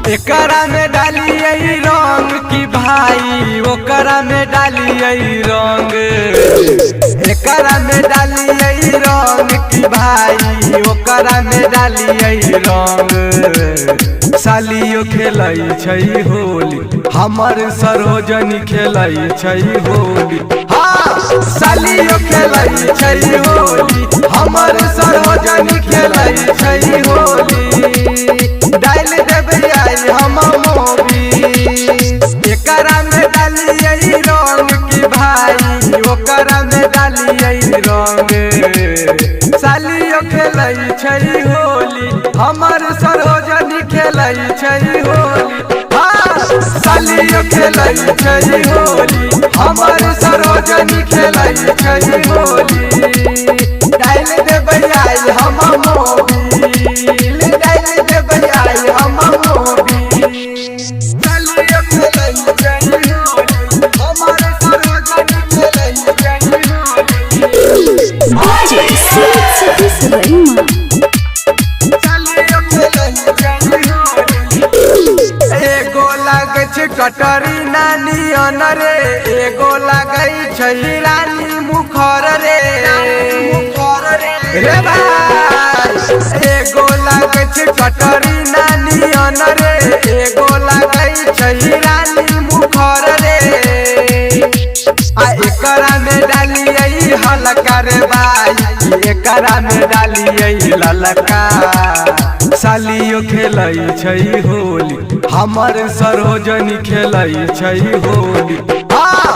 एकरा में डालिए रंग की भाई ओकरा में डालिए रंग, एकरा में डालिए रंग की भाई ओकरा में डालिए रंग। सालियो खेलै छै होली हमर सरोजनी खेलै छै होली, हाँ सालियो खेलै छै होली हमर सरोजनी खेलै छै होली। डाल देबै आई हम मोबिल एकरा में डालिए रंग की भाई ओकरा में डालिए रंग। सालियो खेलै छै होली हमर सरोजनी खेलै छै होली, हाँ सालियो खेलै छै होली हमर सरोजनी खेलै छै होली। डाल देबै आई हम मोबिल डाल देबै आई हम मोबिल। सालियो खेलै छै होली हमर सरोजनी खेलै छै होली। एगो लागै छै कटरी नानी अनरे एगो लागै छै रानी मुखर रे रे भाई। एगो लागै छै कटरी नानी अनरे एगो लागै छै रानी मुखर रे। आ एकरा में डालिए हल्का रे भाई एकरा में डालिए ललका। सालियो खेलै छै होली हमर सरोजनी खेलै छै होली, हाँ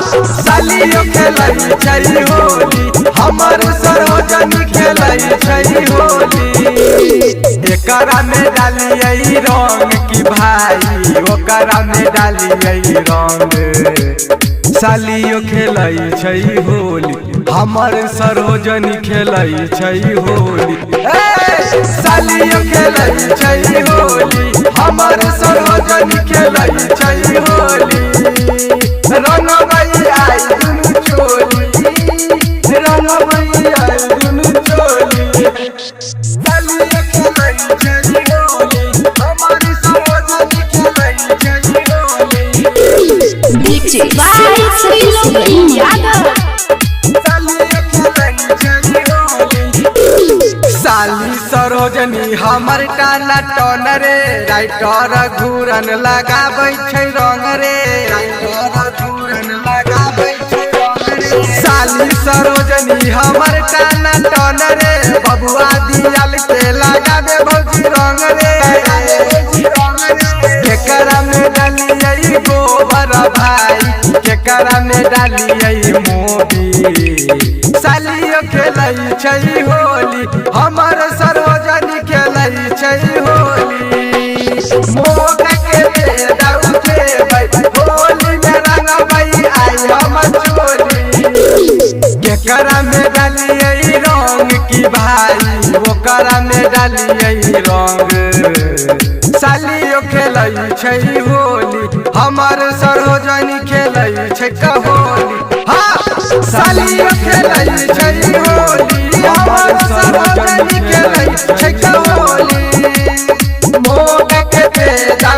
सालियो खेलै छै होली हमर सरोजनी खेलै छै होली। एकरा में डालिए रंग की भाई ओकरा में डालिए रंग। सालियो खेलै छै होली हमर सरोजनी खेलै छै होली, सालियो खेलै छै होली हमर सरोजनी खेलै छै होली। रंगबै आई दुनु चोली रंगबै आई दुनु चोली। सालियो खेलै छै होली हमर सरोजनी खेलै छै होली। साली सरोजनी हमर टाना टन रे राइटर घूरन लगाबै छै रंग रे घूरन लगाबै छै रंग रे। साली सरोजनी हमर टाना टन रे बबुआ दियाल के लगाबे भौजी रंग रे। केकरा में डालिए गोबर भाई केकरा में डालिए मोबिल। सालियो खेलै छै होली हमर सरोजनी खेलै छै होली। मोगा के बेदा उठेबै होली में रंगबै आई हम चोली। केकरा में डालिए रंग की भाई ओकरा में डालिए रंग। सालियो खेलै छै होली हमर सरोजनी खेलै छै होली, हाँ सालियो खेलै छै होली हमर सरोजनी खेलै छै होली। मोगा के बेदा